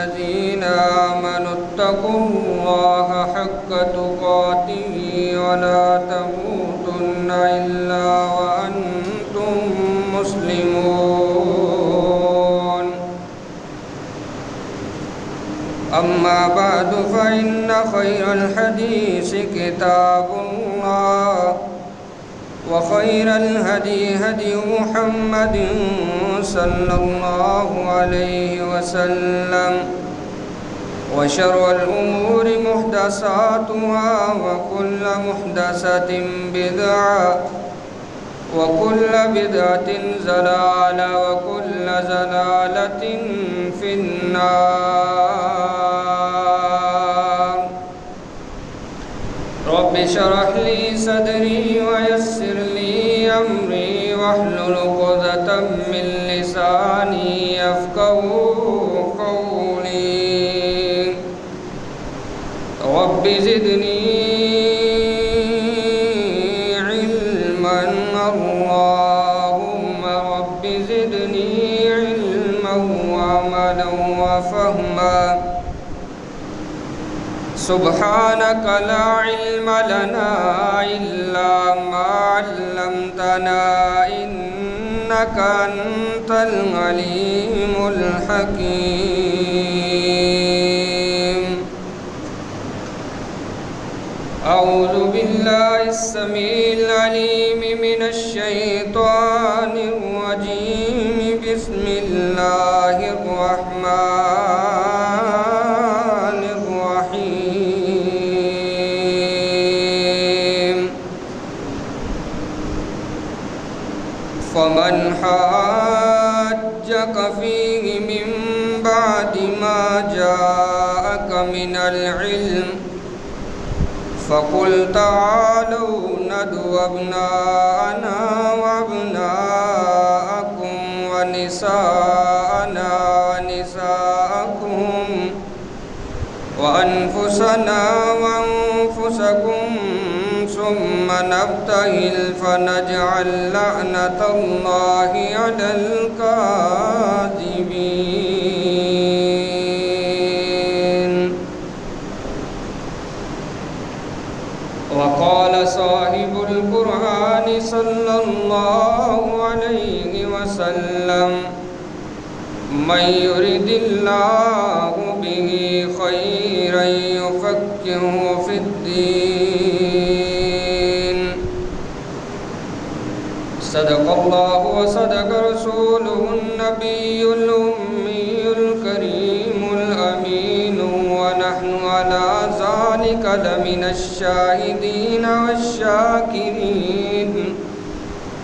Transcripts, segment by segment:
الذين آمنوا اتقوا الله حق تقاته ولا تموتن إلا وأنتم مسلمون. أما بعد فإن خير الحديث كتاب الله وخير الهدي هدي محمد صلى الله عليه وسلم وشر الأمور محدثاتها وكل محدثة بدعة وكل بدعة ضلالة وكل ضلالة في النار. رب اشرح لي صدري ويسر لي أمري واحلل عقدة من لساني يفقهوا قولي. رب زدني علما اللهم رب زدني علما وعملا وفهما. سبحانك لا علم لنا إلا ما علمتنا إنك أنت العليم الحكيم. أعوذ بالله السميع العليم من الشيطان الرجيم. بسم الله الرحمن الرحيم. فمن حاجك فيه من بعد ما جاءك من العلم فقل تعالوا ندعو أبناءنا وأبناءكم ونساءنا ونساءكم وأنفسنا وأنفسكم ثم نبتهل فنجعل لعنة الله على الكاذبين. وقال صاحب القرآن صلى الله عليه وسلم من يرد الله به خيرا يفقهه في الدين. صدق الله وصدق رسوله النبي الأمي الكريم الأمين ونحن على ذلك لمن الشاهدين والشاكرين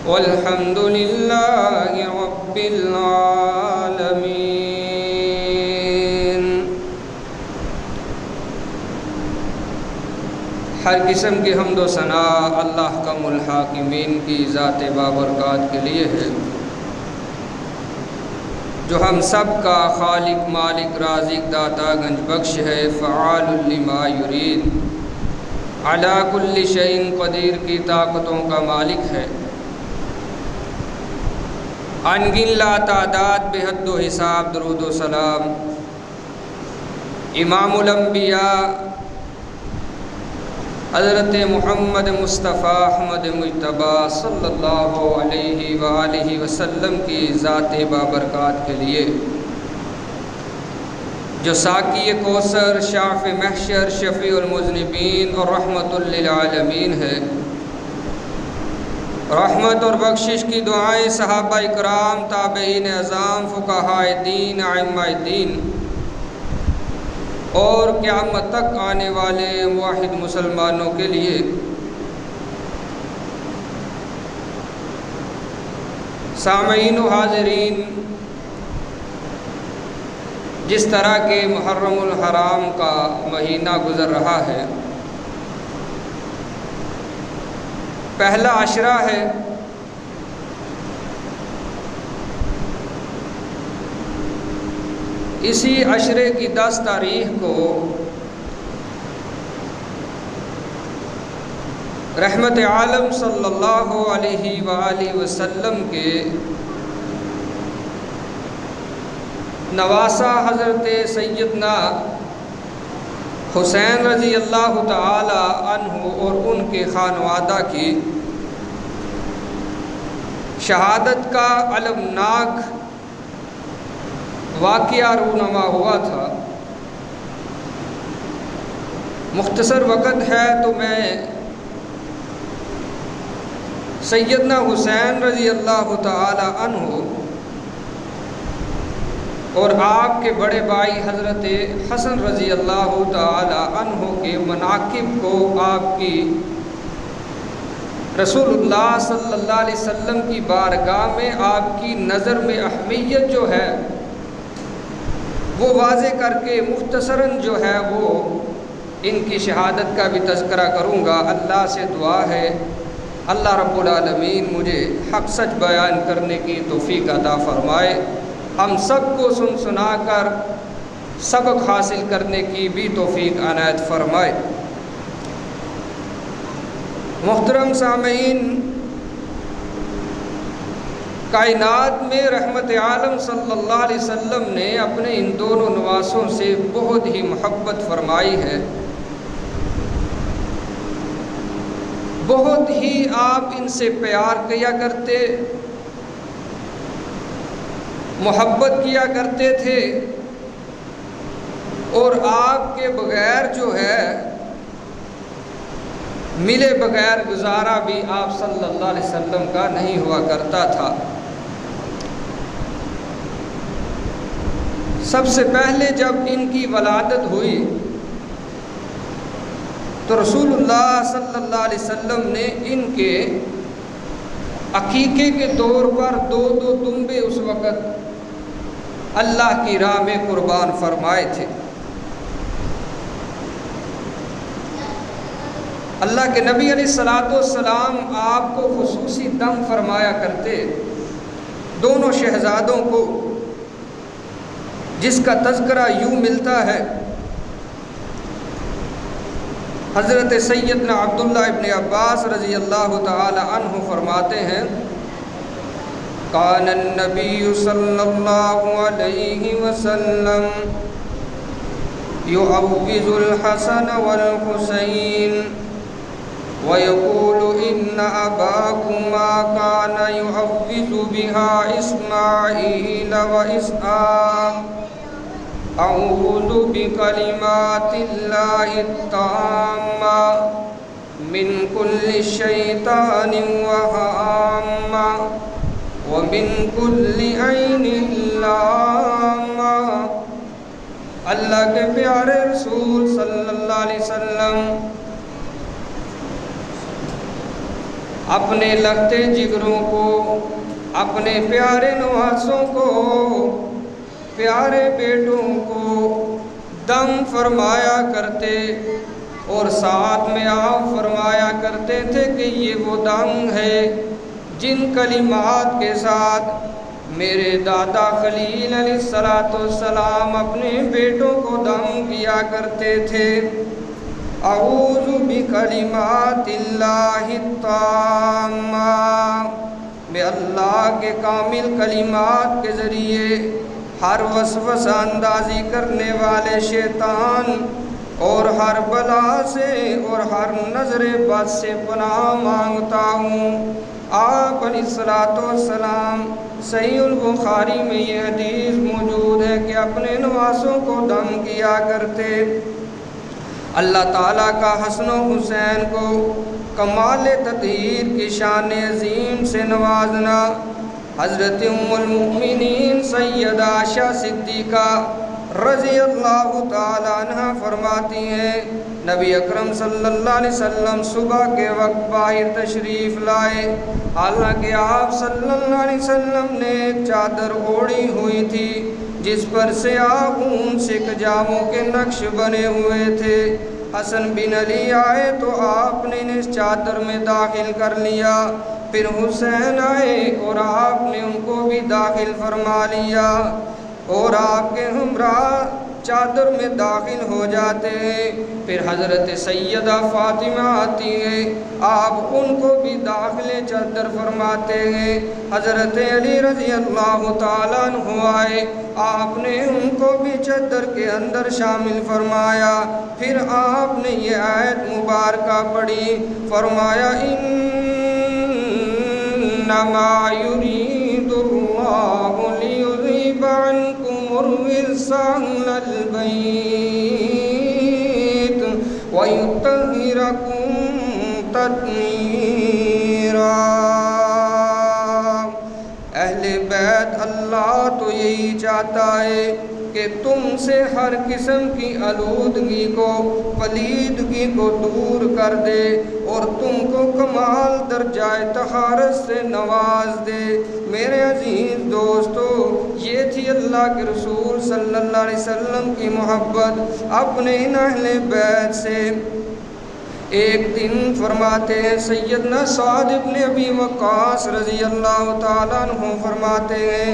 والحمد لله رب العالمين. ہر قسم کی حمد و ثنا اللہ کم الحاکمین کی ذات بابرکات کے لیے ہے جو ہم سب کا خالق مالک رازق داتا گنج بخش ہے. فعال لما یرید علی کل شیء قدیر کی طاقتوں کا مالک ہے. انگن لا تعداد بے حد و حساب درود و سلام امام الانبیاء حضرت محمد مصطفیٰ احمد مجتبیٰ صلی اللہ علیہ وآلہ وسلم کی ذات بابرکات کے لیے جو ساقی کوثر شاف محشر شفیع المذنبین اور رحمت للعالمین ہے. رحمت اور بخشش کی دعائیں صحابہ اکرام تابعین اعظام فقہاء دین ائمہ دین اور قیامت تک آنے والے موحد مسلمانوں کے لیے. سامعین و حاضرین، جس طرح کے محرم الحرام کا مہینہ گزر رہا ہے، پہلا عشرہ ہے. اسی عشرے کی 10 تاریخ کو رحمت عالم صلی اللہ علیہ وآلہ وسلم کے نواسہ حضرت سیدنا حسین رضی اللہ تعالی عنہ اور ان کے خانوادہ کی شہادت کا المناک واقعہ رونما ہوا تھا۔ مختصر وقت ہے تو میں سیدنا حسین رضی اللہ تعالی عنہ اور آپ کے بڑے بھائی حضرت حسن رضی اللہ تعالی عنہ کے مناقب کو آپ کی رسول اللہ صلی اللہ علیہ وسلم کی بارگاہ میں آپ کی نظر میں اہمیت جو ہے وہ واضح کر کے مختصراً جو ہے وہ ان کی شہادت کا بھی تذکرہ کروں گا۔ اللہ سے دعا ہے اللہ رب العالمین مجھے حق سچ بیان کرنے کی توفیق عطا فرمائے، ہم سب کو سن سنا کر سبق حاصل کرنے کی بھی توفیق عنایت فرمائے۔ محترم سامعین، کائنات میں رحمت عالم صلی اللہ علیہ وسلم نے اپنے ان دونوں نواسوں سے بہت ہی محبت فرمائی ہے، بہت ہی آپ ان سے پیار کیا کرتے، محبت کیا کرتے تھے، اور آپ کے بغیر جو ہے ملے بغیر گزارا بھی آپ صلی اللہ علیہ وسلم کا نہیں ہوا کرتا تھا۔ سب سے پہلے جب ان کی ولادت ہوئی تو رسول اللہ صلی اللہ علیہ وسلم نے ان کے عقیقے کے طور پر دو دمبے اس وقت اللہ کی راہ میں قربان فرمائے تھے۔ اللہ کے نبی علیہ السلام آپ کو خصوصی دم فرمایا کرتے، دونوں شہزادوں کو، جس کا تذکرہ یوں ملتا ہے، حضرت سیدنا عبداللہ ابن عباس رضی اللہ تعالی عنہ فرماتے ہیں، کان النبی صلی اللہ علیہ وسلم یعوذ الحسن والحسین وَيَقُولُ إِنَّ أَبَاكُمَا كَانَ يُعَوِّذُ بِهَا إِسْمَاعِيلَ وَإِسْحَاقَ أَعُوذُ بِكَلِمَاتِ اللَّهِ التَّامَّةِ مِنْ كُلِّ شَيْطَانٍ وَهَامَّةٍ وَمِنْ كُلِّ عَيْنٍ لَامَّةٍ۔ اللہ کے پیارے رسول صلی اللہ علیہ وسلم اپنے لگتے جگروں کو، اپنے پیارے نواسوں کو، پیارے بیٹوں کو دم فرمایا کرتے، اور ساتھ میں آپ فرمایا کرتے تھے کہ یہ وہ دم ہے جن کلمات کے ساتھ میرے دادا خلیل علیہ السلام اپنے بیٹوں کو دم کیا کرتے تھے۔ اعوذ بکلمات اللہ التامہ، میں اللہ کے کامل کلمات کے ذریعے ہر وسوسہ اندازی کرنے والے شیطان اور ہر بلا سے اور ہر نظر بد سے پناہ مانگتا ہوں۔ آپ علیہ السلام صحیح البخاری میں یہ حدیث موجود ہے کہ اپنے نواسوں کو دم کیا کرتے۔ اللہ تعالیٰ کا حسن و حسین کو کمال تطہیر کی شان عظیم سے نوازنا، حضرت ام المؤمنین سیدہ عائشہ صدیقہ رضی اللہ تعالیٰ عنہ فرماتی ہیں، نبی اکرم صلی اللہ علیہ وسلم صبح کے وقت باہر تشریف لائے، حالانکہ آپ صلی اللہ علیہ وسلم نے چادر اوڑھی ہوئی تھی جس پر سیاہ اون سکھ جاموں کے نقش بنے ہوئے تھے۔ حسن بن علی آئے تو آپ نے اس چادر میں داخل کر لیا، پھر حسین آئے اور آپ نے ان کو بھی داخل فرما لیا، اور آپ کے ہمراہ چادر میں داخل ہو جاتے ہیں۔ پھر حضرت سیدہ فاطمہ آتی ہیں، آپ ان کو بھی داخل چادر فرماتے ہیں۔ حضرت علی رضی اللہ تعالیٰ عنہ آئے، آپ نے ان کو بھی چادر کے اندر شامل فرمایا۔ پھر آپ نے یہ آیت مبارکہ پڑھی، فرمایا انما یرید اللہ لیذہب عنکم الرجس اہل البیت ویطہرکم تطہیرا۔ اہل بیت اللہ تو یہی چاہتا ہے کہ تم سے ہر قسم کی آلودگی کو، پلیدگی کو دور کر دے اور تم کو کمال درجۂ طہارت سے نواز دے۔ میرے عزیز دوستو، یہ تھی اللہ کے رسول صلی اللہ علیہ وسلم کی محبت اپنے ان اہل بیت سے۔ ایک دن فرماتے ہیں سیدنا سعد بن ابی وقاص رضی اللہ تعالیٰ عنہ فرماتے ہیں،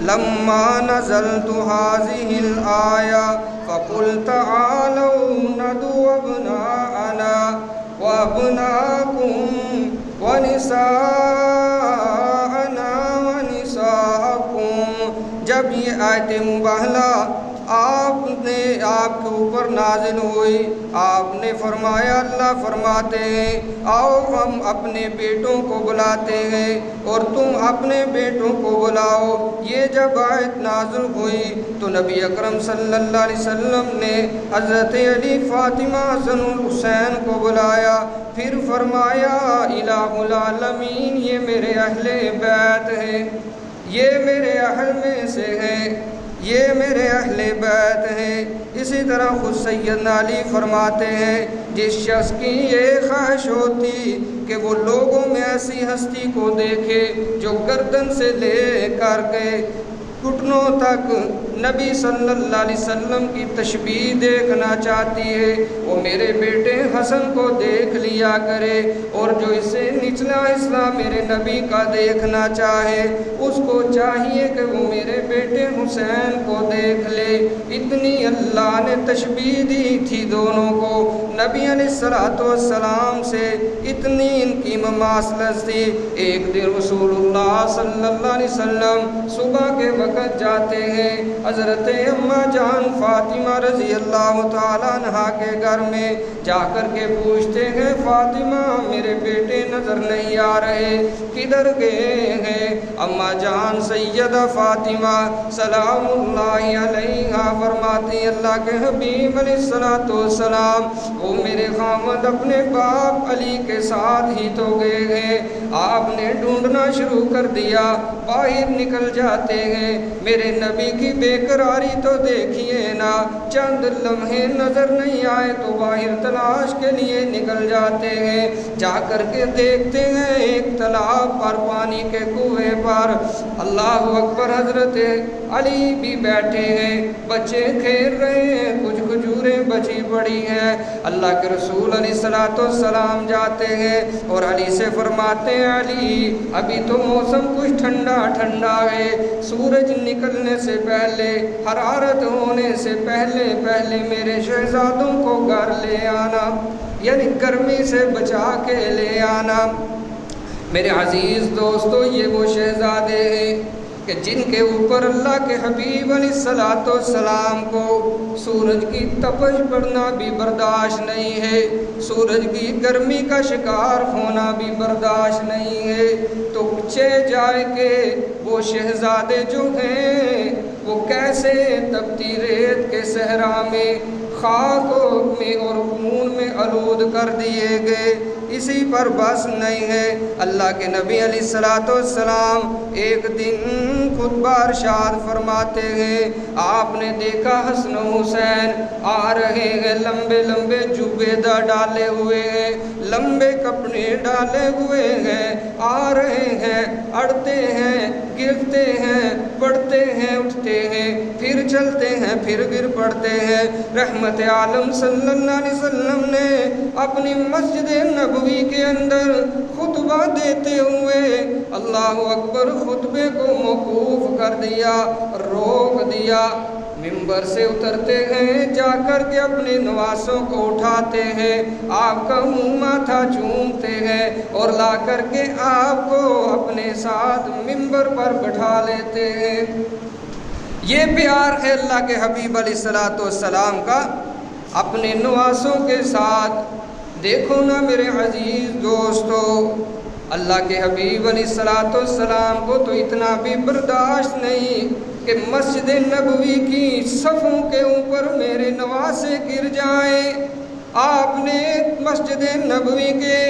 لما نزلت هذه الآية فقل تعالوا ندعو أبناءنا وأبناءكم ونساءنا ونساءكم۔ جب یہ آیت مباہلہ آپ کے اوپر نازل ہوئی، آپ نے فرمایا، اللہ فرماتے ہیں آؤ ہم اپنے بیٹوں کو بلاتے ہیں اور تم اپنے بیٹوں کو بلاؤ۔ یہ جب آیت نازل ہوئی تو نبی اکرم صلی اللہ علیہ وسلم نے حضرت علی، فاطمہ، حسن الحسین کو بلایا۔ پھر فرمایا الہ العالمین، یہ میرے اہل بیت ہیں، یہ میرے اہل میں سے ہیں، یہ میرے اہل بیت ہیں۔ اسی طرح خود سیدنا علی فرماتے ہیں، جس شخص کی یہ خواہش ہوتی کہ وہ لوگوں میں ایسی ہستی کو دیکھے جو گردن سے لے کر کے گھٹنوں تک نبی صلی اللہ علیہ وسلم کی تشبیہ دیکھنا چاہتی ہے، وہ میرے بیٹے حسن کو دیکھ لیا کرے، اور جو اسے نچلا حصہ میرے نبی کا دیکھنا چاہے اس کو چاہیے کہ وہ میرے بیٹے حسین کو دیکھ لے۔ اتنی اللہ نے تشبیہ دی تھی دونوں کو، نبی علیہ السلام سے اتنی ان کی مماثلت تھی۔ ایک دن رسول اللہ صلی اللہ علیہ وسلم صبح کے وقت جاتے ہیں حضرت اماں جان فاطمہ رضی اللہ تعالیٰ عنہ کے گھر میں، جا کر کے پوچھتے ہیں فاطمہ میرے بیٹے نظر نہیں آ رہے، کدھر گئے ہیں؟ اماں جان سیدہ فاطمہ سلام اللہ علیہا فرماتی اللہ کے حبیب علیہ السلام وہ میرے خامد اپنے باپ علی کے ساتھ ہی تو گئے ہیں، آپ نے ڈھونڈنا شروع کر دیا، باہر نکل جاتے ہیں، میرے نبی کی بے قراری تو دیکھیے نا، چند لمحے نظر نہیں آئے تو باہر تلاش کے لیے نکل جاتے ہیں، جا کر کے دیکھتے ہیں ایک تالاب پر، پانی کے کنویں پر اللہ اکبر حضرت علی بھی بیٹھے ہیں، بچے کھیل رہے ہیں، کچھ کھجوریں بچی پڑی ہیں۔ اللہ کے رسول علیہ السلام جاتے ہیں اور علی سے فرماتے ہیں علی ابھی تو موسم کچھ ٹھنڈا ٹھنڈا ہے، سورج نکلنے سے پہلے، حرارت ہونے سے پہلے میرے شہزادوں کو گھر لے آنا، یعنی گرمی سے بچا کے لے آنا۔ میرے عزیز دوستو، یہ وہ شہزادے ہیں کہ جن کے اوپر اللہ کے حبیب علیہ السلام کو سورج کی تپش پڑنا بھی برداشت نہیں ہے، سورج کی گرمی کا شکار ہونا بھی برداشت نہیں ہے، تو چہ جائے کہ وہ شہزادے جو ہیں وہ کیسے تپتی ریت کے صحرا میں، خاک میں اور خون میں آلود کر دیے گئے، اسی پر بس نہیں ہے۔ اللہ کے نبی علیہ السلام ایک دن خطبہ ارشاد فرماتے ہیں، آپ نے دیکھا حسن و حسین آ رہے ہیں، لمبے لمبے جبے ڈالے ہوئے ہیں، لمبے کپڑے ڈالے ہوئے ہیں، آ رہے ہیں، اڑتے ہیں، گرتے ہیں، پڑھتے ہیں، اٹھتے ہیں، پھر چلتے ہیں، پھر گر پڑتے ہیں۔ رحمت عالم صلی اللہ علیہ وسلم نے اپنی مسجد نبوی کے اندر خطبہ دیتے ہوئے اللہ اکبر خطبے کو موقوف کر دیا، روک دیا۔ منبر سے اترتے ہیں، جا کر کے اپنے نواسوں کو اٹھاتے ہیں، آپ کا منہ ماتھا چومتے ہیں اور لا کر کے آپ کو اپنے ساتھ منبر پر بٹھا لیتے ہیں۔ یہ پیار ہے اللہ کے حبیب علیہ الصلوۃ والسلام کا اپنے نواسوں کے ساتھ۔ دیکھو نا میرے عزیز دوستو، اللہ کے حبیب علیہ الصلوۃ والسلام کو تو اتنا بھی برداشت نہیں کہ مسجد نبوی کی صفوں کے اوپر میرے نواسے گر جائیں۔ آپ نے مسجد نبوی کے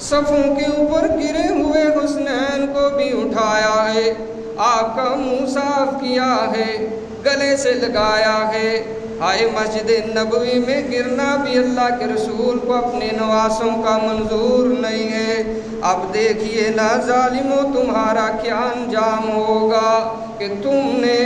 صفوں کے اوپر گرے ہوئے حسنین کو بھی اٹھایا ہے، آپ کا منہ صاف کیا ہے، گلے سے لگایا ہے۔ آئے مسجد نبوی میں گرنا بھی اللہ کے رسول کو اپنے نواسوں کا منظور نہیں ہے۔ اب دیکھیے نا ظالموں، تمہارا کیا انجام ہوگا کہ تم نے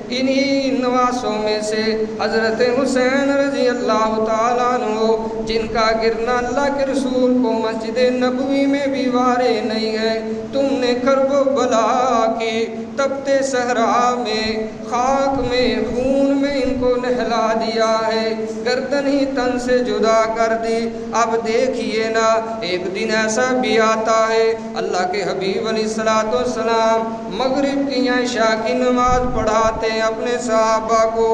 انہی نواسوں میں سے حضرت حسین رضی اللہ تعالیٰ عنہ، جن کا گرنا اللہ کے رسول کو مسجد نبوی میں بھی وارے نہیں ہے، تم نے کرب و بلا کی تپتے صحرا میں، خاک میں، خون میں ان کو نہلا دیا ہے، گردن ہی تن سے جدا کر دی۔ اب دیکھیے نا ایک دن ایسا بھی آتا ہے، اللہ کے حبیب علیہ الصلوۃ والسلام مغرب کی یا عشاء کی نماز پڑھاتے ہیں اپنے صحابہ کو۔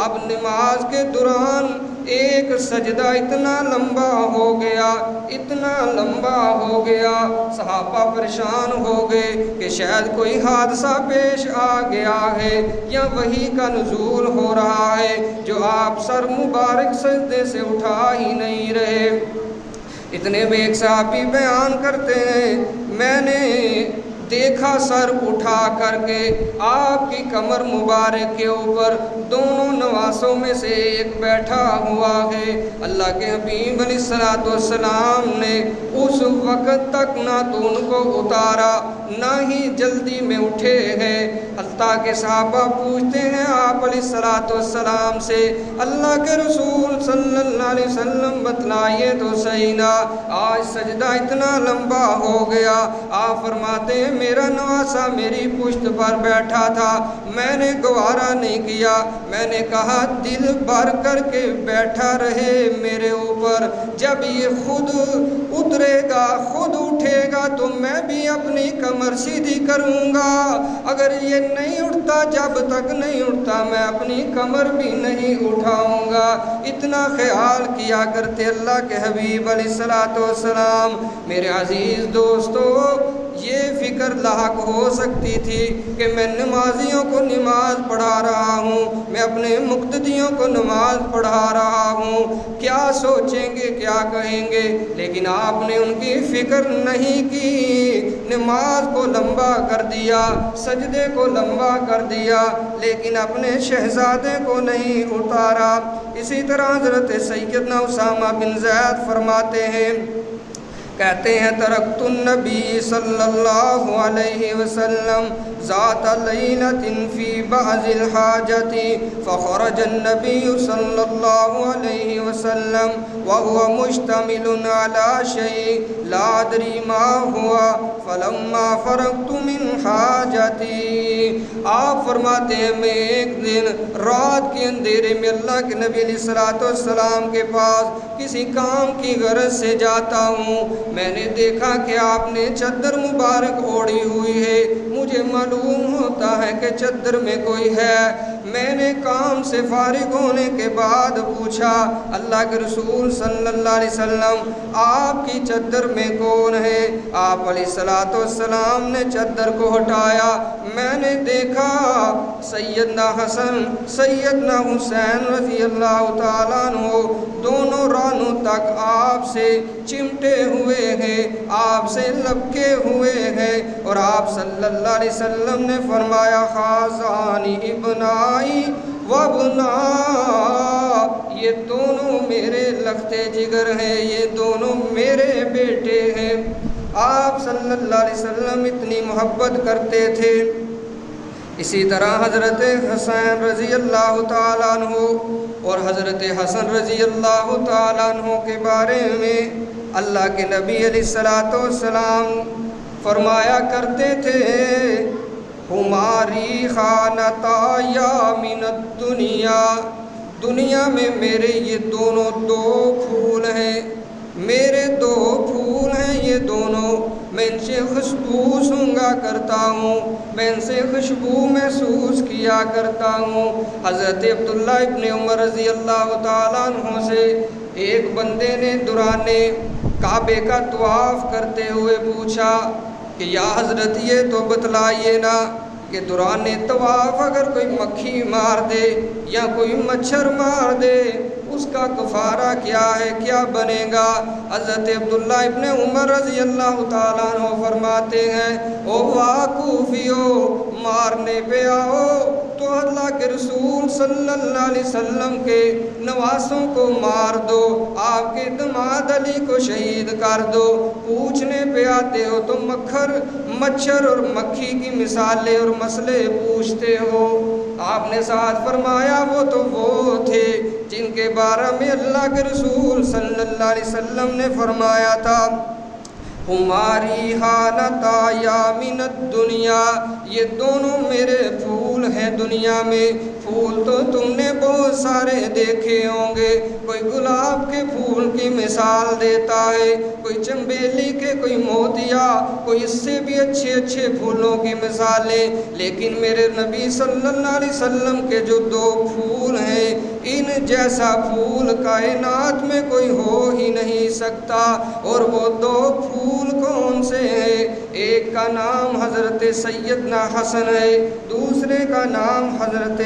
اب نماز کے دوران ایک سجدہ اتنا لمبا ہو گیا، اتنا لمبا ہو گیا، صحابہ پریشان ہو گئے کہ شاید کوئی حادثہ پیش آ گیا ہے یا وحی کا نزول ہو رہا ہے جو آپ سر مبارک سجدے سے اٹھا ہی نہیں رہے۔ اتنے میں ایک صحابی بیان کرتے ہیں، میں نے دیکھا سر اٹھا کر کے آپ کی کمر مبارک کے اوپر دونوں نواسوں میں سے ایک بیٹھا ہوا ہے۔ اللہ کے حبیب علیہ الصلوۃ والسلام نے اس وقت تک نہ تو ان کو اتارا نہ ہی جلدی میں اٹھے ہیں، حتیٰ کہ صحابہ پوچھتے ہیں آپ علیہ الصلوۃ والسلام سے، اللہ کے رسول صلی اللہ علیہ وسلم بتلائیے تو صحیح نا، آج سجدہ اتنا لمبا ہو گیا۔ آپ فرماتے ہیں میرا نواسا میری پشت پر بیٹھا تھا، میں نے گوارا نہیں کیا، میں نے کہا دل بھر کر کے بیٹھا رہے میرے اوپر، جب یہ خود اترے گا، خود اٹھے گا تو میں بھی اپنی کمر سیدھی کروں گا، اگر یہ نہیں اٹھتا، جب تک نہیں اٹھتا میں اپنی کمر بھی نہیں اٹھاؤں گا۔ اتنا خیال کیا کرتے اللہ کے حبیب علیہ الصلوۃ والسلام۔ میرے عزیز دوستو، یہ فکر لاحق ہو سکتی تھی کہ میں نمازیوں کو نماز پڑھا رہا ہوں، میں اپنے مقتدیوں کو نماز پڑھا رہا ہوں، کیا سوچیں گے، کیا کہیں گے، لیکن آپ نے ان کی فکر نہیں کی، نماز کو لمبا کر دیا، سجدے کو لمبا کر دیا، لیکن اپنے شہزادے کو نہیں اتارا۔ اسی طرح حضرت سیدنا اسامہ بن زید فرماتے ہیں، کہتے ہیں ترکت النبی صلی اللہ علیہ وسلم ذات لیلۃ فی بعض الحاجۃ فخرج النبی صلی اللہ علیہ وسلم وهو مشتمل على شیء لا ادری ما ہوا فلما فرغت من حاجتی۔ آپ فرماتے ہیں میں ایک دن رات کے اندھیرے میں اللہ کے نبی علیہ الصلوۃ والسلام کے پاس کسی کام کی غرض سے جاتا ہوں، میں نے دیکھا کہ آپ نے چادر مبارک اوڑھی ہوئی ہے، مجھے معلوم ہوتا ہے کہ چادر میں کوئی ہے۔ میں نے کام سے فارغ ہونے کے بعد پوچھا اللہ کے رسول صلی اللہ علیہ وسلم آپ کی چادر میں کون ہے؟ آپ علیہ الصلوۃ والسلام نے چادر کو ہٹایا، میں نے دیکھا سیدنا حسن سیدنا حسین رضی اللہ تعالیٰ عنہ دونوں رانوں تک آپ سے چمٹے ہوئے ہیں، آپ سے لپکے ہوئے ہیں، اور آپ صلی اللہ علیہ وسلم نے فرمایا خاذانی ابنائی وابنا، یہ دونوں میرے لختے جگر ہیں، یہ دونوں میرے بیٹے ہیں۔ آپ صلی اللہ علیہ وسلم اتنی محبت کرتے تھے۔ اسی طرح حضرت حسین رضی اللہ تعالیٰ عنہ اور حضرت حسن رضی اللہ تعالیٰ عنہ کے بارے میں اللہ کے نبی علیہ الصلوۃ والسلام فرمایا کرتے تھے ہماری خانتا یا من الدنیا، دنیا میں میرے یہ دونوں دو پھول ہیں، میرے دو پھول ہیں یہ دونوں، میں ان سے خوشبو سونگا کرتا ہوں، میں ان سے خوشبو محسوس کیا کرتا ہوں۔ حضرت عبداللہ ابن عمر رضی اللہ تعالیٰ عنہ سے ایک بندے نے دوران کعبے کا طواف کرتے ہوئے پوچھا کہ یا حضرت یہ تو بتلائیے نا کہ دوران طواف اگر کوئی مکھی مار دے یا کوئی مچھر مار دے اس کا کفارہ کیا ہے، کیا بنے گا؟ حضرت عبداللہ ابن عمر رضی اللہ تعالیٰ عنہ فرماتے ہیں او واقوفیو، مارنے پہ آؤ تو اللہ کے رسول صلی اللہ علیہ وسلم کے نواسوں کو مار دو، آپ کے دماد علی کو شہید کر دو۔ پوچھنے پہ آتے ہو تو مچھر اور مکھی کی مثالیں اور مسئلے پوچھتے ہو۔ آپ نے ساتھ فرمایا وہ تو وہ تھے جن کے بارے میں اللہ کے رسول صلی اللہ علیہ وسلم نے فرمایا تھا ہماری حالتا یا من الدنیا، یہ دونوں میرے پھول ہیں دنیا میں۔ پھول تو تم نے بہت سارے دیکھے ہوں گے، کوئی گلاب کے پھول کی مثال دیتا ہے، کوئی چنبیلی کے، کوئی موتیا، کوئی اس سے بھی اچھے اچھے پھولوں کی مثالیں، لیکن میرے نبی صلی اللہ علیہ وسلم کے جو دو پھول ہیں ان جیسا پھول کائنات میں کوئی ہو ہی نہیں سکتا۔ اور وہ دو پھول کون سے ہیں؟ ایک کا نام حضرت سیدنا حسن ہے، دوسرے کا نام حضرت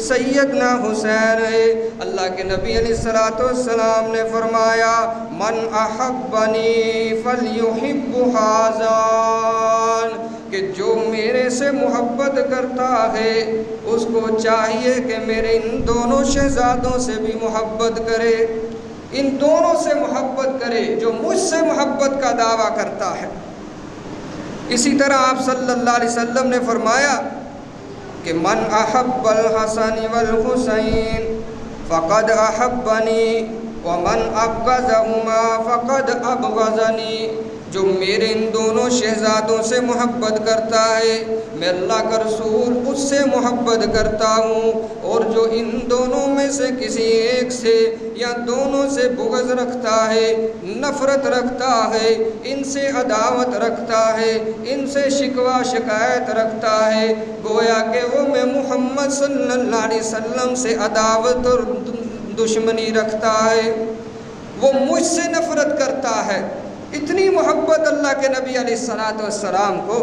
سیدنا حسین ہے۔ اللہ کے نبی علیہ الصلوۃ والسلام نے فرمایا من احبنی فلیحب ھذان، کہ جو میرے سے محبت کرتا ہے اس کو چاہیے کہ میرے ان دونوں شہزادوں سے بھی محبت کرے، ان دونوں سے محبت کرے جو مجھ سے محبت کا دعویٰ کرتا ہے۔ اسی طرح آپ صلی اللہ علیہ وسلم نے فرمایا کہ من احب الحسن والحسین فقد احبنی ومن ابغضہما فقد ابغضنی، جو میرے ان دونوں شہزادوں سے محبت کرتا ہے میں اللہ کا رسول اس سے محبت کرتا ہوں، اور جو ان دونوں میں سے کسی ایک سے یا دونوں سے بغض رکھتا ہے، نفرت رکھتا ہے، ان سے عداوت رکھتا ہے، ان سے شکوہ شکایت رکھتا ہے، گویا کہ وہ میں محمد صلی اللہ علیہ وسلم سے عداوت اور دشمنی رکھتا ہے، وہ مجھ سے نفرت کرتا ہے۔ اتنی محبت اللہ کے نبی علیہ الصلوۃ والسلام کو۔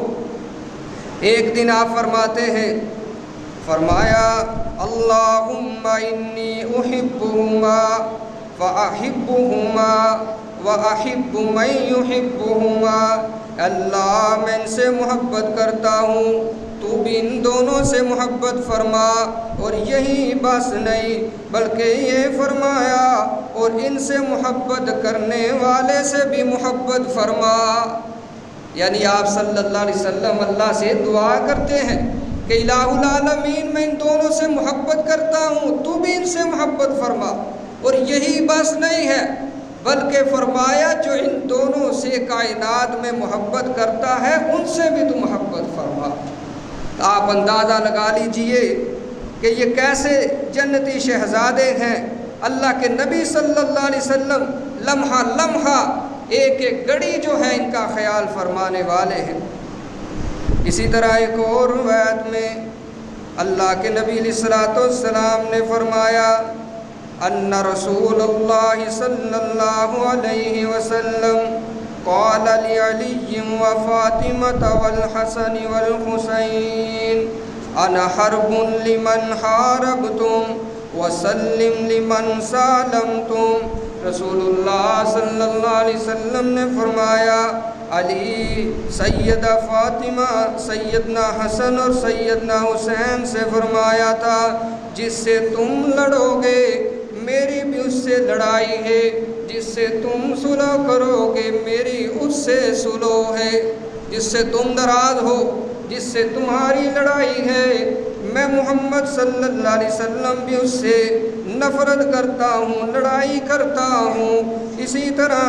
ایک دن آپ فرماتے ہیں، فرمایا اللہم انی احبہما فاحبہما واحب من یحبہما، اللہ میں ان سے محبت کرتا ہوں تو بھی ان دونوں سے محبت فرما، اور یہی بس نہیں بلکہ یہ فرمایا اور ان سے محبت کرنے والے سے بھی محبت فرما۔ یعنی آپ صلی اللہ علیہ وسلم اللہ سے دعا کرتے ہیں کہ الہ العالمین میں ان دونوں سے محبت کرتا ہوں تو بھی ان سے محبت فرما، اور یہی بس نہیں ہے بلکہ فرمایا جو ان دونوں سے کائنات میں محبت کرتا ہے ان سے بھی تو محبت فرما۔ آپ اندازہ لگا لیجئے کہ یہ کیسے جنتی شہزادے ہیں، اللہ کے نبی صلی اللہ علیہ وسلم لمحہ لمحہ ایک ایک گھڑی جو ہے ان کا خیال فرمانے والے ہیں۔ اسی طرح ایک اور روایت میں اللہ کے نبی علیہ الصلوۃ والسلام نے فرمایا ان رسول اللہ صلی اللہ علیہ وسلم قال لعلی وفاطمة والحسن والحسین انا حرب لمن حاربتم وسلم لمن سالمتم۔ رسول اللہ صلی اللہ علیہ وسلم نے فرمایا علی، سیدہ فاطمہ، سیدنا حسن اور سیدنا حسین سے فرمایا تھا جس سے تم لڑو گے میری بھی اس سے لڑائی ہے، جس سے تم صلح کرو گے میری اس سے صلح ہے، جس سے تم ناراض ہو، جس سے تمہاری لڑائی ہے، میں محمد صلی اللہ علیہ وسلم بھی اس سے نفرت کرتا ہوں، لڑائی کرتا ہوں۔ اسی طرح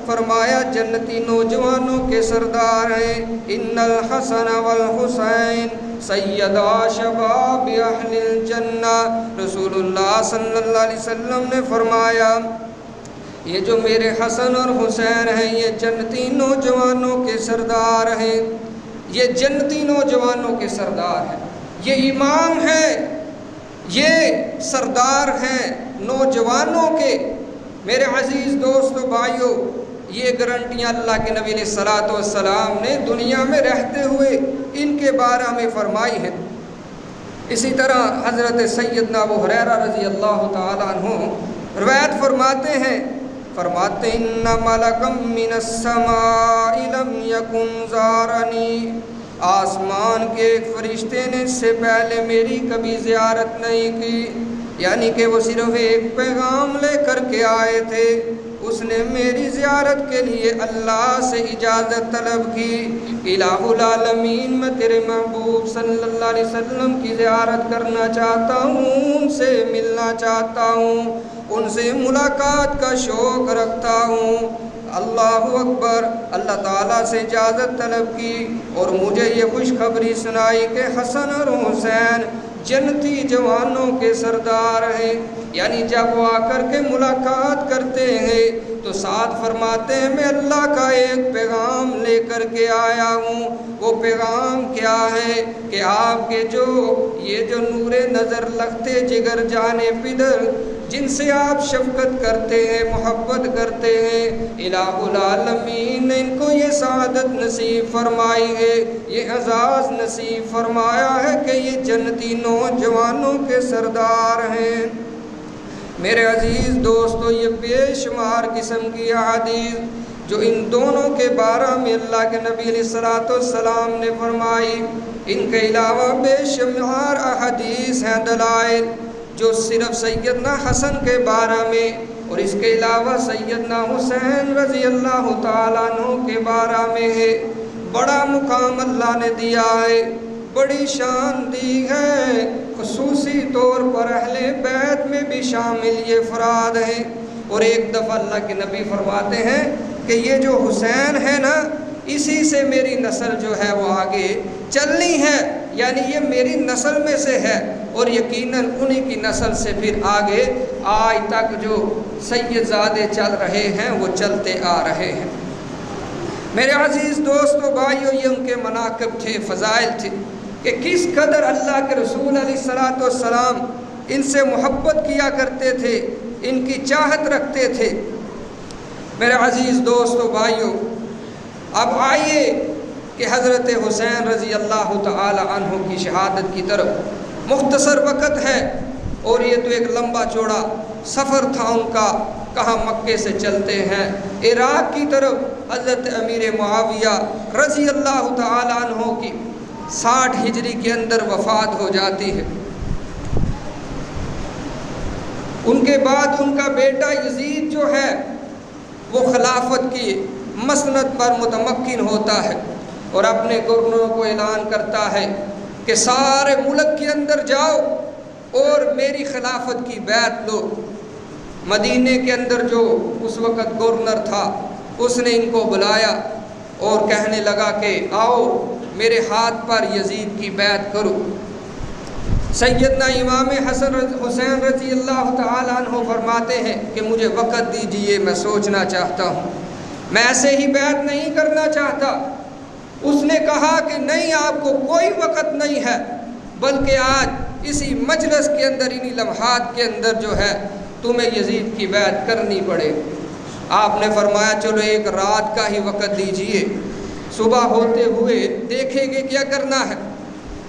فرمایا جنتی نوجوانوں کے سردار ہیں، ان الحسن والحسین سیدا شباب اہل الجنہ۔ رسول اللہ صلی اللہ علیہ وسلم نے فرمایا یہ جو میرے حسن اور حسین ہیں یہ جنتی نوجوانوں کے سردار ہیں، یہ جنتی نوجوانوں کے سردار ہیں، یہ امام ہیں، یہ سردار ہیں نوجوانوں کے۔ میرے عزیز دوستو بھائیو، یہ گارنٹیاں اللہ کے نبی علیہ الصلوۃ والسلام نے دنیا میں رہتے ہوئے ان کے بارے میں فرمائی ہیں۔ اسی طرح حضرت سیدنا ابو ہریرہ رضی اللہ تعالیٰ عنہ روایت فرماتے ہیں، ان ملکم من السماء لم یکن زارنی، آسمان کے ایک فرشتے نے اس سے پہلے میری کبھی زیارت نہیں کی، یعنی کہ وہ صرف ایک پیغام لے کر کے آئے تھے، اس نے میری زیارت کے لیے اللہ سے اجازت طلب کی۔ الہ العالمین، میں تیرے محبوب صلی اللہ علیہ وسلم کی زیارت کرنا چاہتا ہوں، ان سے ملنا چاہتا ہوں، ان سے ملاقات کا شوق رکھتا ہوں۔ اللہ اکبر، اللہ تعالیٰ سے اجازت طلب کی اور مجھے یہ خوشخبری سنائی کہ حسن اور حسین جنتی جوانوں کے سردار ہیں۔ یعنی جب وہ آ کر کے ملاقات کرتے ہیں تو ساتھ فرماتے ہیں میں اللہ کا ایک پیغام لے کر کے آیا ہوں۔ وہ پیغام کیا ہے کہ آپ کے یہ جو نور نظر لگتے جگر جانے پدر، جن سے آپ شفقت کرتے ہیں، محبت کرتے ہیں، الہ العالمین نے ان کو یہ سعادت نصیب فرمائی ہے، یہ اعزاز نصیب فرمایا ہے کہ یہ جنتی نوجوانوں کے سردار ہیں۔ میرے عزیز دوستو، یہ بے شمار قسم کی احادیث جو ان دونوں کے بارے میں اللہ کے نبی علیہ الصلوۃ والسلام نے فرمائی، ان کے علاوہ بے شمار احادیث ہیں، دلائل جو صرف سیدنا حسن کے بارے میں اور اس کے علاوہ سیدنا حسین رضی اللہ تعالیٰ عنہ کے بارے میں ہے۔ بڑا مقام اللہ نے دیا ہے، بڑی شان دی ہے، خصوصی طور پر اہل بیت میں بھی شامل یہ افراد ہیں۔ اور ایک دفعہ اللہ کے نبی فرماتے ہیں کہ یہ جو حسین ہے نا، اسی سے میری نسل جو ہے وہ آگے چلنی ہے، یعنی یہ میری نسل میں سے ہے اور یقیناً انہی کی نسل سے پھر آگے آج تک جو سید زادے چل رہے ہیں وہ چلتے آ رہے ہیں۔ میرے عزیز دوستو بھائیو، یہ ان کے مناقب تھے، فضائل تھے کہ کس قدر اللہ کے رسول علیہ الصلوۃ والسلام ان سے محبت کیا کرتے تھے، ان کی چاہت رکھتے تھے۔ میرے عزیز دوستو بھائیو، اب آئیے کہ حضرت حسین رضی اللہ تعالی عنہ کی شہادت کی طرف مختصر وقت ہے، اور یہ تو ایک لمبا چوڑا سفر تھا ان کا، کہاں مکے سے چلتے ہیں عراق کی طرف۔ حضرت امیر معاویہ رضی اللہ تعالی عنہ کی 60 ہجری کے اندر وفات ہو جاتی ہے۔ ان کے بعد ان کا بیٹا یزید جو ہے وہ خلافت کی مسند پر متمکن ہوتا ہے اور اپنے گورنروں کو اعلان کرتا ہے کہ سارے ملک کے اندر جاؤ اور میری خلافت کی بیعت لو۔ مدینے کے اندر جو اس وقت گورنر تھا اس نے ان کو بلایا اور کہنے لگا کہ آؤ میرے ہاتھ پر یزید کی بیعت کرو۔ سیدنا امام حسن حسین رضی اللہ تعالیٰ عنہ فرماتے ہیں کہ مجھے وقت دیجئے، میں سوچنا چاہتا ہوں، میں ایسے ہی بیعت نہیں کرنا چاہتا۔ اس نے کہا کہ نہیں، آپ کو کوئی وقت نہیں ہے، بلکہ آج اسی مجلس کے اندر، انہی لمحات کے اندر جو ہے تمہیں یزید کی بیعت کرنی پڑے۔ آپ نے فرمایا چلو ایک رات کا ہی وقت دیجئے، صبح ہوتے ہوئے دیکھیں گے کیا کرنا ہے۔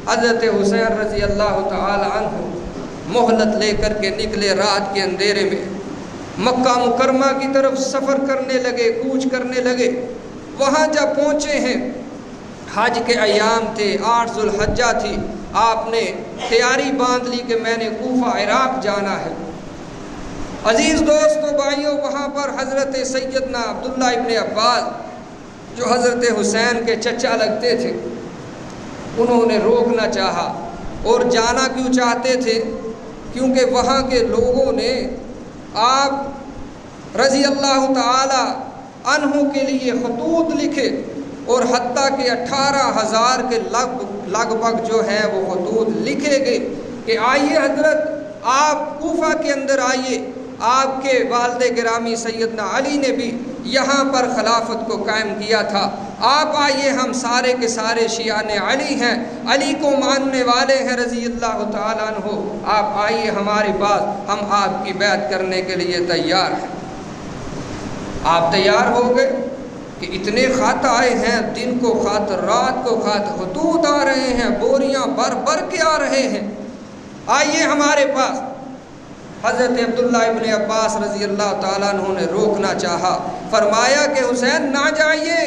حضرت حسین رضی اللہ تعالی عنہ مہلت لے کر کے نکلے، رات کے اندھیرے میں مکہ مکرمہ کی طرف سفر کرنے لگے، کوچ کرنے لگے۔ وہاں جب پہنچے ہیں، حج کے ایام تھے، 8 ذو الحجہ تھی، آپ نے تیاری باندھ لی کہ میں نے کوفہ عراق جانا ہے۔ عزیز دوستو بھائیو، وہاں پر حضرت سیدنا عبداللہ ابن عباس جو حضرت حسین کے چچا لگتے تھے، انہوں نے روکنا چاہا۔ اور جانا کیوں چاہتے تھے؟ کیونکہ وہاں کے لوگوں نے آپ رضی اللہ تعالی عنہ کے لیے خطوط لکھے، اور حتیٰ کہ 18,000 کے لگ بھگ جو ہے وہ خطوط لکھے گئے کہ آئیے حضرت آپ کوفہ کے اندر آئیے، آپ کے والد گرامی سیدنا علی نے بھی یہاں پر خلافت کو قائم کیا تھا، آپ آئیے، ہم سارے کے سارے شیعان علی ہیں، علی کو ماننے والے ہیں رضی اللہ تعالیٰ عنہ، آپ آئیے ہمارے پاس، ہم آپ کی بیعت کرنے کے لیے تیار ہیں۔ آپ تیار ہو گئے کہ اتنے خط آئے ہیں، دن کو خط، رات کو خط، خطوط آ رہے ہیں، بوریاں بھر کے آ رہے ہیں، آئیے ہمارے پاس۔ حضرت عبداللہ ابن عباس رضی اللہ تعالیٰ عنہ نے روکنا چاہا، فرمایا کہ حسین نہ جائیے،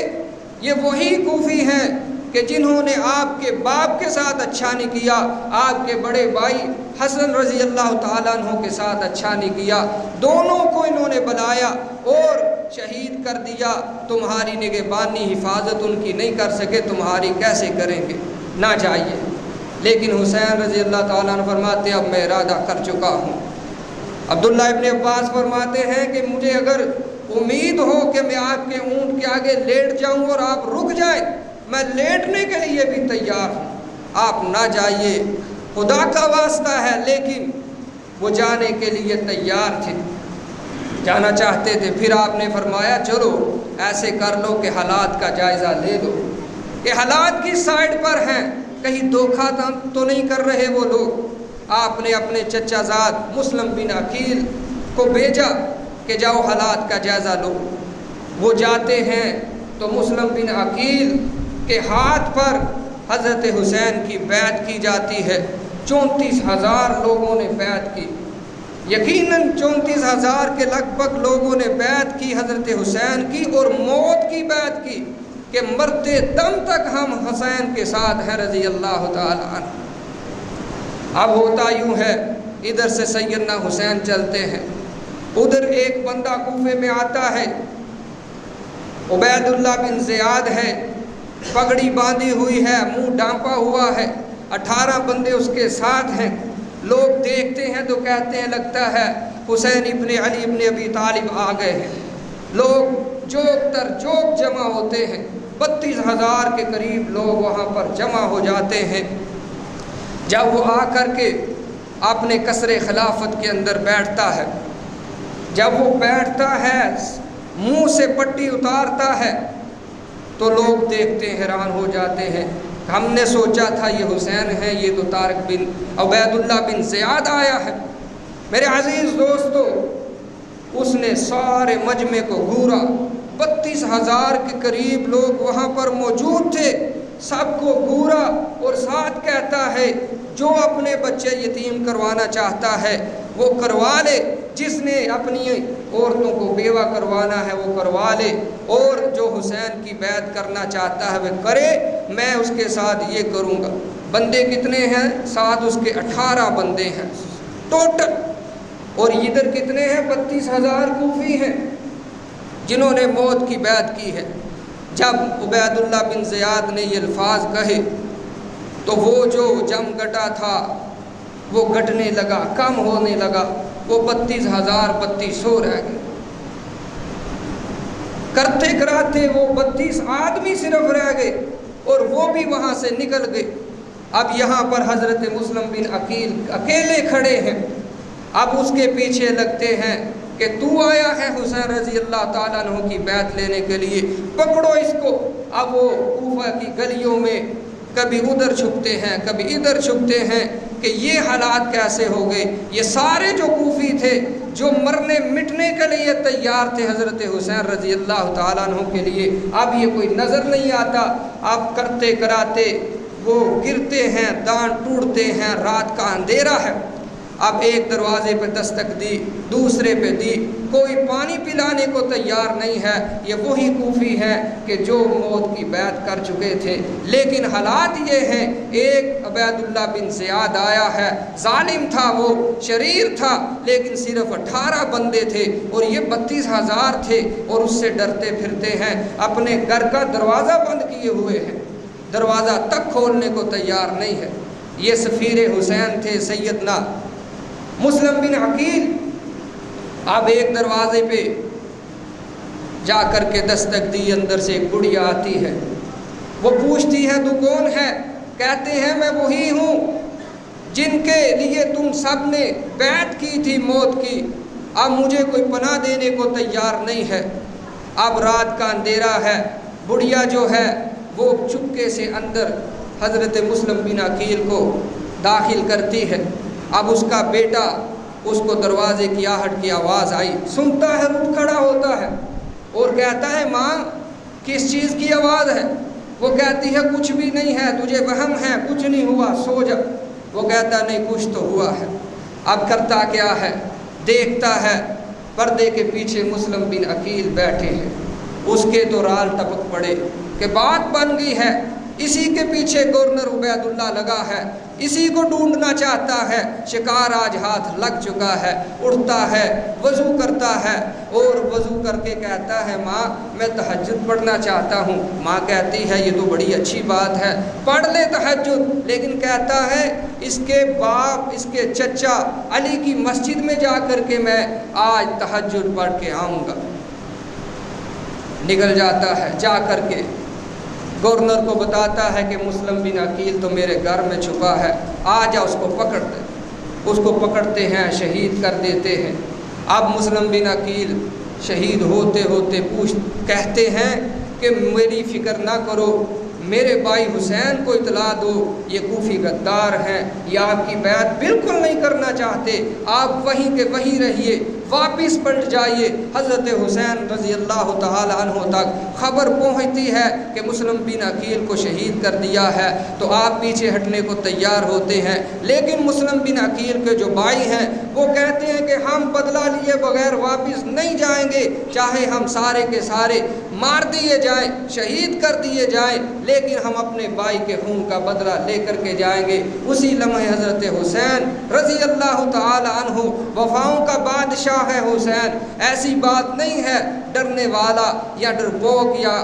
یہ وہی کوفی ہیں کہ جنہوں نے آپ کے باپ کے ساتھ اچھا نہیں کیا، آپ کے بڑے بھائی حسن رضی اللہ تعالیٰ عنہ کے ساتھ اچھا نہیں کیا، دونوں کو انہوں نے بلایا اور شہید کر دیا، تمہاری نگہبانی حفاظت ان کی نہیں کر سکے، تمہاری کیسے کریں گے، نہ جائیے۔ لیکن حسین رضی اللہ تعالیٰ عنہ فرماتے اب میں ارادہ کر چکا ہوں۔ عبداللہ ابن عباس فرماتے ہیں کہ مجھے اگر امید ہو کہ میں آپ کے اونٹ کے آگے لیٹ جاؤں اور آپ رک جائیں، میں لیٹنے کے لیے بھی تیار ہوں، آپ نہ جائیے، خدا کا واسطہ ہے۔ لیکن وہ جانے کے لیے تیار تھے، جانا چاہتے تھے۔ پھر آپ نے فرمایا چلو ایسے کر لو کہ حالات کا جائزہ لے لو کہ حالات کی سائڈ پر ہیں، کہیں دھوکہ تو نہیں کر رہے وہ لوگ۔ آپ نے اپنے چچا زاد مسلم بن عقیل کو بھیجا کہ جاؤ حالات کا جائزہ لو۔ وہ جاتے ہیں تو مسلم بن عقیل کے ہاتھ پر حضرت حسین کی بیعت کی جاتی ہے۔ 34,000 لوگوں نے بیعت کی، یقیناً 34,000 کے لگ بھگ لوگوں نے بیعت کی حضرت حسین کی، اور موت کی بیعت کی کہ مرتے دم تک ہم حسین کے ساتھ ہیں رضی اللہ تعالی عنہ۔ اب ہوتا یوں ہے، ادھر سے سیدنا حسین چلتے ہیں، ادھر ایک بندہ کوفے میں آتا ہے، عبید اللہ بن زیاد ہے، پگڑی باندھی ہوئی ہے، منہ ڈھانپا ہوا ہے، 18 بندے اس کے ساتھ ہیں۔ لوگ دیکھتے ہیں تو کہتے ہیں لگتا ہے حسین ابن علی ابن ابی طالب آ گئے ہیں۔ لوگ جوک تر جوک جمع ہوتے ہیں، 32,000 کے قریب لوگ وہاں پر جمع ہو جاتے ہیں۔ جب وہ آ کر کے اپنے قصر خلافت کے اندر بیٹھتا ہے، جب وہ بیٹھتا ہے، منہ سے پٹی اتارتا ہے، تو لوگ دیکھتے حیران ہو جاتے ہیں، ہم نے سوچا تھا یہ حسین ہے، یہ تو طارق بن عبید اللہ بن زیاد آیا ہے۔ میرے عزیز دوستو، اس نے سارے مجمع کو گھورا، 32,000 کے قریب لوگ وہاں پر موجود تھے، سب کو گھورا اور ساتھ کہتا ہے جو اپنے بچے یتیم کروانا چاہتا ہے وہ کروا لے، جس نے اپنی عورتوں کو بیوہ کروانا ہے وہ کروا لے، اور جو حسین کی بیعت کرنا چاہتا ہے وہ کرے، میں اس کے ساتھ یہ کروں گا۔ بندے کتنے ہیں؟ ساتھ اس کے 18 بندے ہیں ٹوٹل، اور ادھر کتنے ہیں؟ 32,000 کوفی ہیں جنہوں نے موت کی بیعت کی ہے۔ جب عبید اللہ بن زیاد نے یہ الفاظ کہے تو وہ جو جم گٹا تھا وہ گٹنے لگا، کم ہونے لگا، وہ 32,000 3200 رہ گئے۔ کرتے کراتے وہ 32 آدمی صرف رہ گئے، اور وہ بھی وہاں سے نکل گئے۔ اب یہاں پر حضرت مسلم بن عقیل اکیلے کھڑے ہیں، اب اس کے پیچھے لگتے ہیں کہ تو آیا ہے حسین رضی اللہ تعالیٰ عنہ کی بیعت لینے کے لیے، پکڑو اس کو۔ اب وہ کوفہ کی گلیوں میں کبھی ادھر چھپتے ہیں کبھی ادھر چھپتے ہیں کہ یہ حالات کیسے ہو گئے۔ یہ سارے جو کوفی تھے جو مرنے مٹنے کے لیے تیار تھے حضرت حسین رضی اللہ تعالیٰ عنہ کے لیے، اب یہ کوئی نظر نہیں آتا۔ اب کرتے کراتے وہ گرتے ہیں، دان ٹوٹتے ہیں، رات کا اندھیرا ہے۔ اب ایک دروازے پہ دستک دی، دوسرے پہ دی، کوئی پانی پلانے کو تیار نہیں ہے۔ یہ وہی کوفی ہیں کہ جو موت کی بیعت کر چکے تھے، لیکن حالات یہ ہیں، ایک عبید اللہ بن زیاد آیا ہے، ظالم تھا، وہ شریر تھا، لیکن صرف 18 بندے تھے اور یہ 32,000 تھے، اور اس سے ڈرتے پھرتے ہیں، اپنے گھر کا دروازہ بند کیے ہوئے ہیں، دروازہ تک کھولنے کو تیار نہیں ہے۔ یہ سفیر حسین تھے سیدنا مسلم بن عقیل اب ایک دروازے پہ جا کر کے دستک دی، اندر سے ایک بڑھیا آتی ہے، وہ پوچھتی ہے تو کون ہے؟ کہتے ہیں میں وہی ہوں جن کے لیے تم سب نے بیعت کی تھی موت کی، اب مجھے کوئی پناہ دینے کو تیار نہیں ہے، اب رات کا اندھیرا ہے۔ بڑھیا جو ہے وہ چپکے سے اندر حضرت مسلم بن عقیل کو داخل کرتی ہے۔ اب اس کا بیٹا اس کو دروازے کی آہٹ کی آواز آئی، سنتا ہے، اٹھ کھڑا ہوتا ہے اور کہتا ہے ماں کس چیز کی آواز ہے؟ وہ کہتی ہے کچھ بھی نہیں ہے، تجھے وہم ہے، کچھ نہیں ہوا، سو جا۔ وہ کہتا نہیں کچھ تو ہوا ہے۔ اب کرتا کیا ہے؟ دیکھتا ہے پردے کے پیچھے مسلم بن عقیل بیٹھے ہیں، اس کے تو رال ٹپک پڑے کہ بات بن گئی ہے، اسی کے پیچھے گورنر عبید اللہ لگا ہے، اسی کو ڈھونڈنا چاہتا ہے، شکار آج ہاتھ لگ چکا ہے۔ اٹھتا ہے، وضو کرتا ہے اور وضو کر کے کہتا ہے ماں میں تہجد پڑھنا چاہتا ہوں۔ ماں کہتی ہے یہ تو بڑی اچھی بات ہے، پڑھ لے تہجد، لیکن کہتا ہے اس کے باپ، اس کے چچا علی کی مسجد میں جا کر کے میں آج تہجد پڑھ کے آؤں گا۔ نکل جاتا ہے، جا کر کے گورنر کو بتاتا ہے کہ مسلم بن عقیل تو میرے گھر میں چھپا ہے، آ جا اس کو پکڑ دے۔ اس کو پکڑتے ہیں، شہید کر دیتے ہیں۔ اب مسلم بن عقیل شہید ہوتے ہوتے کہتے ہیں کہ میری فکر نہ کرو، میرے بھائی حسین کو اطلاع دو، یہ کوفی غدار ہیں، یہ آپ کی بیعت بالکل نہیں کرنا چاہتے، آپ وہیں کے وہیں رہیے، واپس پلٹ جائیے۔ حضرت حسین رضی اللہ تعالی عنہ تک خبر پہنچتی ہے کہ مسلم بن عقیل کو شہید کر دیا ہے، تو آپ پیچھے ہٹنے کو تیار ہوتے ہیں، لیکن مسلم بن عقیل کے جو بھائی ہیں وہ کہتے ہیں کہ ہم بدلہ لیے بغیر واپس نہیں جائیں گے، چاہے ہم سارے کے سارے مار دیے جائیں، شہید کر دیے جائیں، لیکن ہم اپنے بھائی کے خون کا بدلہ لے کر کے جائیں گے۔ اسی لمحے حضرت حسین رضی اللہ تعالی عنہ، وفاؤں کا بادشاہ ہے حسین، ایسی بات نہیں ہے ڈرنے والا یا ڈرپوک یا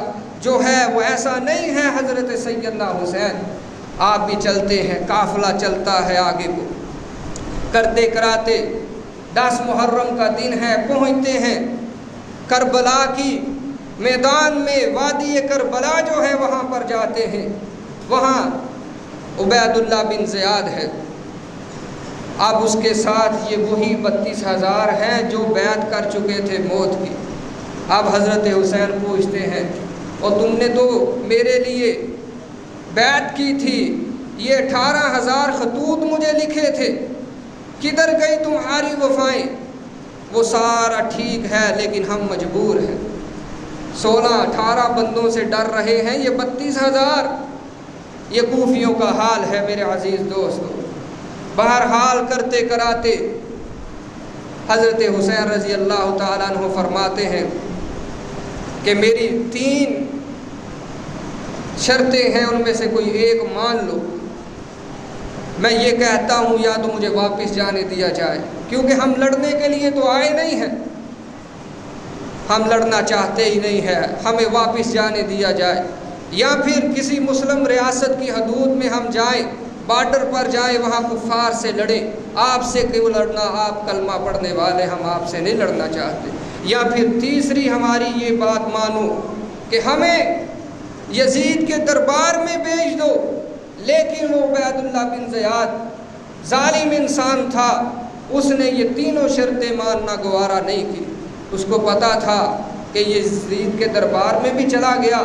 جو ہے وہ ایسا نہیں ہے حضرت سیدنا حسین۔ آپ بھی چلتے ہیں، قافلہ چلتا ہے آگے کو، کرتے کراتے 10 محرم کا دن ہے، پہنچتے ہیں کربلا کی میدان میں، وادی کربلا جو ہے وہاں پر جاتے ہیں۔ وہاں عبید اللہ بن زیاد ہے، اب اس کے ساتھ یہ وہی 32,000 ہیں جو بیعت کر چکے تھے موت کی۔ اب حضرت حسین پوچھتے ہیں اور تم نے تو میرے لیے بیعت کی تھی، یہ 18,000 خطوط مجھے لکھے تھے، کدھر گئی تمہاری وفائیں؟ وہ سارا ٹھیک ہے لیکن ہم مجبور ہیں، 16-18 بندوں سے ڈر رہے ہیں، یہ 32,000، یہ کوفیوں کا حال ہے میرے عزیز دوستو۔ بہرحال کرتے کراتے حضرت حسین رضی اللہ تعالیٰ عنہ فرماتے ہیں کہ میری 3 شرطیں ہیں، ان میں سے کوئی ایک مان لو۔ میں یہ کہتا ہوں یا تو مجھے واپس جانے دیا جائے، کیونکہ ہم لڑنے کے لیے تو آئے نہیں ہیں، ہم لڑنا چاہتے ہی نہیں ہیں، ہمیں واپس جانے دیا جائے، یا پھر کسی مسلم ریاست کی حدود میں ہم جائیں، بارڈر پر جائیں، وہاں کفار سے لڑیں۔ آپ سے کیوں لڑنا؟ آپ کلمہ پڑھنے والے، ہم آپ سے نہیں لڑنا چاہتے۔ یا پھر تیسری ہماری یہ بات مانو کہ ہمیں یزید کے دربار میں بھیج دو، لیکن وہ عبید اللہ بن زیاد ظالم انسان تھا، اس نے یہ تینوں شرطیں ماننا گوارا نہیں کی۔ اس کو پتا تھا کہ یہ یزید کے دربار میں بھی چلا گیا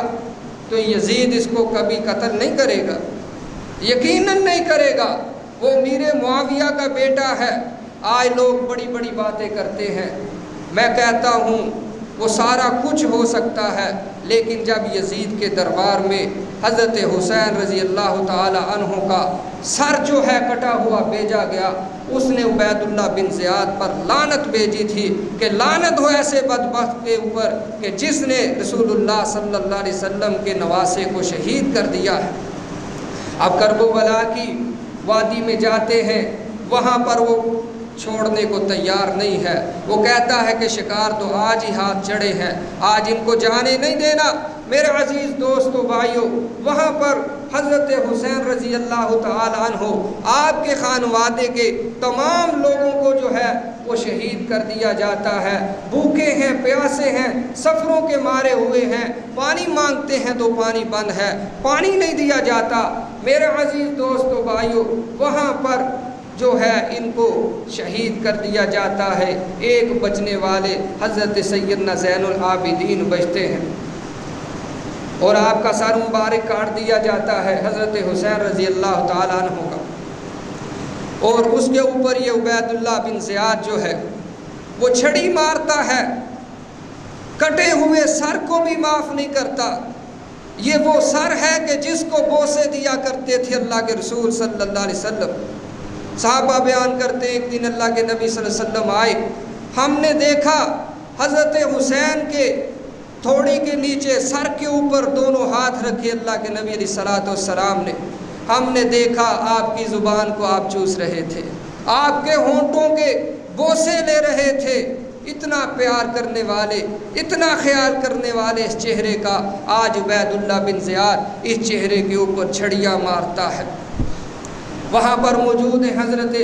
تو یزید اس کو کبھی قتل نہیں کرے گا، یقیناً نہیں کرے گا، وہ امیر معاویہ کا بیٹا ہے۔ آج لوگ بڑی بڑی باتیں کرتے ہیں، میں کہتا ہوں وہ سارا کچھ ہو سکتا ہے، لیکن جب یزید کے دربار میں حضرت حسین رضی اللہ تعالی عنہ کا سر جو ہے کٹا ہوا بھیجا گیا، اس نے عبید اللہ بن زیاد پر لعنت بھیجی تھی کہ لعنت ہو ایسے بدبخت کے اوپر کہ جس نے رسول اللہ صلی اللہ علیہ وسلم کے نواسے کو شہید کر دیا ہے۔ اب کربلا کی وادی میں جاتے ہیں، وہاں پر وہ چھوڑنے کو تیار نہیں ہے، وہ کہتا ہے کہ شکار تو آج ہی ہاتھ چڑھے ہیں، آج ان کو جانے نہیں دینا، میرے عزیز دوستو بھائیو، وہاں پر حضرت حسین رضی اللہ تعالی عنہ آپ کے خانوادے کے تمام لوگوں کو جو ہے وہ شہید کر دیا جاتا ہے۔ بھوکے ہیں، پیاسے ہیں، سفروں کے مارے ہوئے ہیں، پانی مانگتے ہیں تو پانی بند ہے، پانی نہیں دیا جاتا۔ میرے عزیز دوستو بھائیو، وہاں پر جو ہے ان کو شہید کر دیا جاتا ہے۔ ایک بچنے والے حضرت سیدنا زین العابدین بچتے ہیں اور آپ کا سر مبارک کاٹ دیا جاتا ہے حضرت حسین رضی اللہ تعالیٰ عنہ کا، اور اس کے اوپر یہ عبید اللہ بن زیاد جو ہے وہ چھڑی مارتا ہے، کٹے ہوئے سر کو بھی معاف نہیں کرتا۔ یہ وہ سر ہے کہ جس کو بوسے دیا کرتے تھے اللہ کے رسول صلی اللہ علیہ وسلم۔ صحابہ بیان کرتے ہیں ایک دن اللہ کے نبی صلی اللہ علیہ وسلم آئے، ہم نے دیکھا حضرت حسین کے تھوڑی کے نیچے سر کے اوپر دونوں ہاتھ رکھے اللہ کے نبی علیہ الصلوۃ والسلام نے، ہم نے دیکھا آپ کی زبان کو آپ چوس رہے تھے، آپ کے ہونٹوں کے بوسے لے رہے تھے۔ اتنا پیار کرنے والے، اتنا خیال کرنے والے اس چہرے کا، آج عبید اللہ بن زیاد اس چہرے کے اوپر چھڑیاں مارتا ہے۔ وہاں پر موجود ہیں حضرت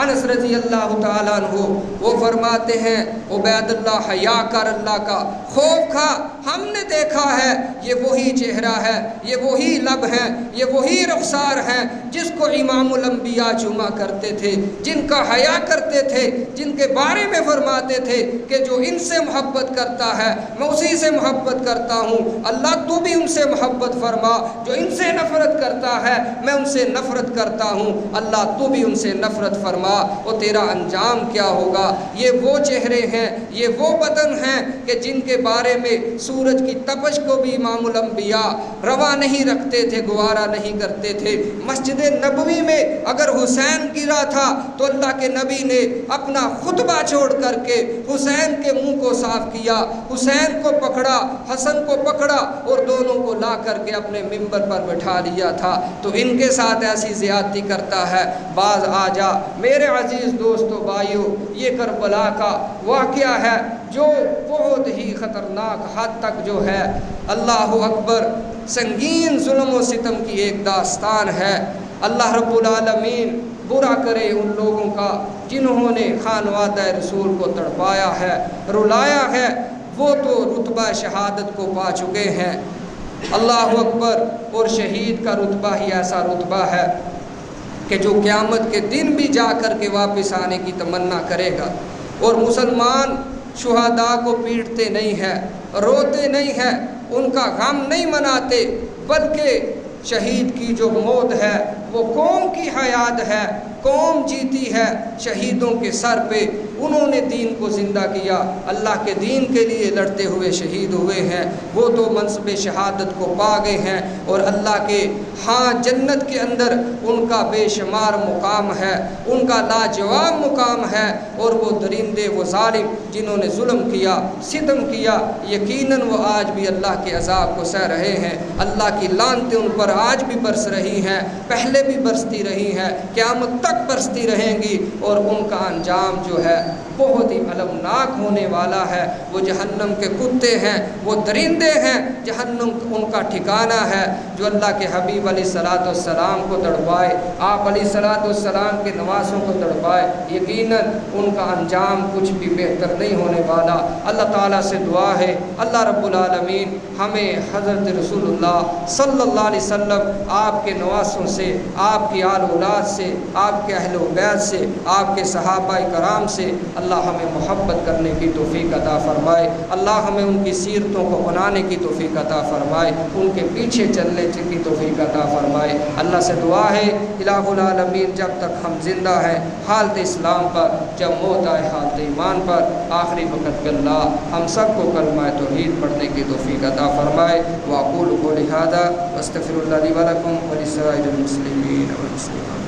انس رضی اللہ تعالیٰ عنہ، وہ فرماتے ہیں عبید اللہ حیا کر اللہ کا، خوف کھا، ہم نے دیکھا ہے یہ وہی چہرہ ہے، یہ وہی لب ہیں، یہ وہی رخسار ہیں جس کو امام الانبیاء چوما کرتے تھے، جن کا حیا کرتے تھے، جن کے بارے میں فرماتے تھے کہ جو ان سے محبت کرتا ہے میں اسی سے محبت کرتا ہوں، اللہ تو بھی ان سے محبت فرما، جو ان سے نفرت کرتا ہے میں ان سے نفرت کرتا ہوں، اللہ تو بھی ان سے نفرت فرما، وہ تیرا انجام کیا ہوگا۔ یہ وہ چہرے ہیں، یہ وہ بدن ہیں کہ جن کے بارے میں سورج کی تپش کو بھی امام الانبیاء روا نہیں رکھتے تھے، گوارا نہیں کرتے تھے۔ مسجد نبوی میں اگر حسین گرا تھا تو اللہ کے نبی نے اپنا خطبہ چھوڑ کر کے حسین کے منہ کو صاف کیا، حسین کو پکڑا، حسن کو پکڑا اور دونوں کو لا کر کے اپنے ممبر پر بٹھا لیا تھا۔ تو ان کے ساتھ ایسی زیادتی کرتا ہے، باز آ جا۔ میرے عزیز دوستو بھائیو، یہ کربلا کا واقعہ ہے جو بہت ہی خطرناک حد تک جو ہے اللہ اکبر سنگین ظلم و ستم کی ایک داستان ہے۔ اللہ رب العالمین برا کرے ان لوگوں کا جنہوں نے خانوادہ رسول کو تڑپایا ہے، رلایا ہے، وہ تو رتبہ شہادت کو پا چکے ہیں۔ اللہ اکبر، اور شہید کا رتبہ ہی ایسا رتبہ ہے کہ جو قیامت کے دن بھی جا کر کے واپس آنے کی تمنا کرے گا۔ اور مسلمان شہداء کو پیٹتے نہیں ہیں، روتے نہیں ہیں، ان کا غم نہیں مناتے، بلکہ شہید کی جو موت ہے وہ قوم کی حیات ہے، قوم جیتی ہے شہیدوں کے سر پہ۔ انہوں نے دین کو زندہ کیا، اللہ کے دین کے لیے لڑتے ہوئے شہید ہوئے ہیں، وہ تو منصب شہادت کو پا گئے ہیں، اور اللہ کے ہاں جنت کے اندر ان کا بے شمار مقام ہے، ان کا لاجواب مقام ہے۔ اور وہ درندے، وہ ظالم جنہوں نے ظلم کیا، ستم کیا، یقیناً وہ آج بھی اللہ کے عذاب کو سہ رہے ہیں، اللہ کی لعنتیں ان پر آج بھی برس رہی ہیں، پہلے بھی برستی رہی ہیں، قیامت تک برستی رہیں گی، اور ان کا انجام جو ہے بہت ہی المناک ہونے والا ہے۔ وہ جہنم کے کتے ہیں، وہ درندے ہیں، جہنم ان کا ٹھکانہ ہے۔ جو اللہ کے حبیب علیہ الصلوۃ والسلام کو تڑپائے، آپ علیہ الصلوۃ والسلام کے نواسوں کو تڑپائے، یقیناً ان کا انجام کچھ بھی بہتر نہیں ہونے والا۔ اللہ تعالیٰ سے دعا ہے اللہ رب العالمین ہمیں حضرت رسول اللہ صلی اللہ علیہ وسلم آپ کے نواسوں سے، آپ کی آل اولاد سے، آپ کے اہل و بیت سے، آپ کے صحابہ کرام سے اللہ ہمیں محبت کرنے کی توفیق عطا فرمائے، اللہ ہمیں ان کی سیرتوں کو بنانے کی توفیق عطا فرمائے، ان کے پیچھے چلنے کی توفیق عطا فرمائے۔ اللہ سے دعا ہے الہ العالمین جب تک ہم زندہ ہیں حالت اسلام پر، جب موت آئے حالت ایمان پر، آخری وقت میں اللہ ہم سب کو کلمہ توحید پڑھنے کی توفیق عطا فرمائے۔ واقول قولی ھذا واستغفر اللہ لی ولکم ولسائر المسلمین والمسلمات۔